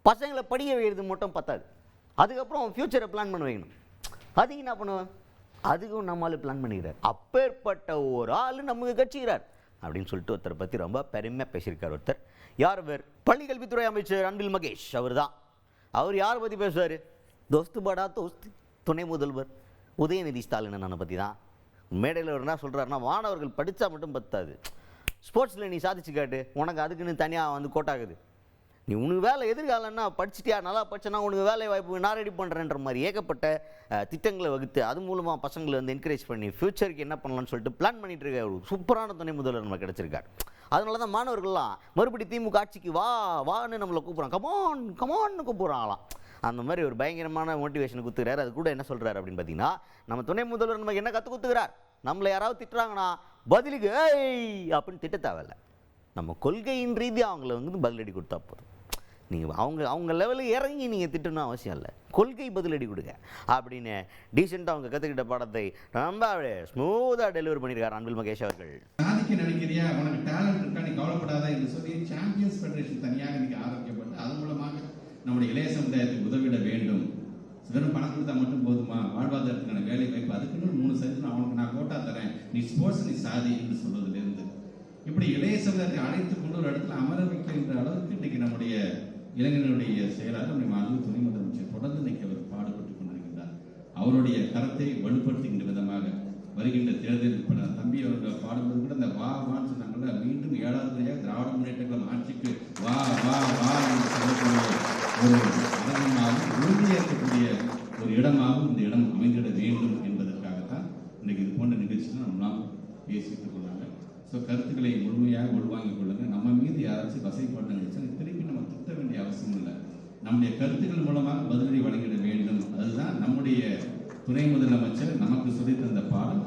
பசங்களை படிக்க வைக்கிறது மட்டும் பத்தாது, அதுக்கப்புறம் ஃப்யூச்சரை பிளான் பண்ண வைக்கணும். அதுக்கு என்ன பண்ணுவேன்? அதுக்கும் நம்மளால பிளான் பண்ணிக்கிறார். அப்பேற்பட்ட ஒரு ஆள் நமக்கு கட்சிக்கிறார் அப்படின்னு சொல்லிட்டு ஒருத்தரை பற்றி ரொம்ப பெருமையாக பேசியிருக்கார் ஒருத்தர். யார் அவர்? பள்ளிக்கல்வித்துறை அமைச்சர் அன்பில் மகேஷ் அவர் தான். அவர் யாரை பற்றி பேசுவார்? தோஸ்து படா தோஸ்து துணை முதல்வர் உதயநிதி ஸ்டாலின் அண்ணனை பற்றி தான். மேடையில் அவர் என்ன சொல்கிறாருன்னா, மாணவர்கள் படித்தா மட்டும் பத்தாது, ஸ்போர்ட்ஸில் நீ சாதிச்சு காட்டு, உனக்கு அதுக்குன்னு தனியாக கோட்டாகுது, நீ உனக்கு வேலை எதிர்காலம்னா படிச்சுட்டியா, நல்லா படிச்சனா உனக்கு வேலை வாய்ப்பு நான் ரெடி பண்ணுறேன்ற மாதிரி ஏகப்பட்ட திட்டங்களை வகுத்து அது மூலமாக பசங்களை என்கரேஜ் பண்ணி ஃப்யூச்சருக்கு என்ன பண்ணலாம்னு சொல்லிட்டு பிளான் பண்ணிட்டு இருக்க ஒரு சூப்பரான துணை முதல்வர் நம்ம கிடச்சிருக்காரு. அதனால தான் மாணவர்கள்லாம் மறுபடி திமுக ஆட்சிக்கு வா வான்னு நம்மளை கூப்பிட்றான், கமான் கமான்னு கூப்பிட்றாங்களாம். அந்த மாதிரி ஒரு பயங்கரமான மோட்டிவேஷன் கொடுத்துக்கிறார். அது கூட என்ன சொல்கிறார் அப்படின்னு பார்த்தீங்கன்னா, நம்ம துணை முதல்வர் நமக்கு என்ன கற்றுக் கொடுத்துக்கிறார், நம்மளை யாராவது திட்டுறாங்கன்னா பதிலுக்கு ஏய் அப்படின்னு திட்ட தேவையில்லை, நம்ம கொள்கையின் ரீதியாக அவங்கள பதிலடி கொடுத்தா போதும். நீங்கள் அவங்க லெவலுக்கு இறங்கி நீங்கள் திட்டணும் அவசியம் இல்லை, கொள்கை பதிலடி கொடுங்க அப்படின்னு டீசெண்டாக அவங்க கற்றுக்கிட்ட பாடத்தை ரொம்ப ஸ்மூத்தாக டெலிவரி பண்ணியிருக்காரு அன்பில் மகேஷ் அவர்கள். சாதிக்க நினைக்கிறியா, உனக்கு டேலண்ட் இருக்கா, நீ கவலைப்படாத என்று சொல்லி சாம்பியன்ஸ் ஃபெடரேஷன் தனியாக இன்னைக்கு ஆரம்பிக்கப்பட்டு அதன் மூலமாக நம்முடைய இளைய சமுதாயத்துக்கு உதவிட வேண்டும். வெறும் பணம் கொடுத்தா மட்டும் போதுமா, வாழ்வாதாரத்துக்கான வேலை வாய்ப்பு அதுக்குன்னு 3% அவனுக்கு நான் கோட்டா தரேன், நீ ஸ்போர்ட்ஸ் நீ சாதி என்று சொல்வதிலிருந்து இப்படி இளைய சமுதாயத்தை அழைத்து கொண்டு ஒரு இடத்துல அமர வைக்கின்ற அளவுக்கு இன்றைக்கு நம்முடைய இளைஞர்களுடைய செயலாளர் நம்முடைய மாநில துணை முதலமைச்சர் தொடர்ந்து இன்னைக்கு அவர் பாடுபட்டுக் கொண்டிருக்கிறார். அவருடைய கருத்தை வலுப்படுத்துகின்ற விதமாக வருகின்ற தேர்தல் இப்ப தம்பி அவர்கள் பாடும்போது கூட இந்த வா வான்னு சொன்னாங்கல்ல, மீண்டும் 7வது முறையாக திராவிட முன்னேற்ற கழகம் ஆட்சிக்கு வா வா வா என்று சொல்லக்கூடிய ஒரு அரங்கமாகவும் உறுதியேற்கக்கூடிய ஒரு இடமாகவும் இந்த இடம் அமைந்திட வேண்டும் என்பதற்காகத்தான் இன்னைக்கு இது போன்ற நிகழ்ச்சிகள் நம்மளாம் பேசிட்டு கொள்ளாங்க. ஸோ கருத்துக்களை முழுமையாக உள்வாங்கிக் கொள்ளுங்க. நம்ம மீது யாராச்சும் வசைப்பாட்டு திருப்பி நம்ம திட்ட வேண்டிய அவசியம் இல்லை, நம்முடைய கருத்துக்கள் மூலமாக பதிலடி வழங்கிட வேண்டும். அதுதான் நம்முடைய துணை முதலமைச்சர் நமக்கு சொல்லித் தந்த பாடம்.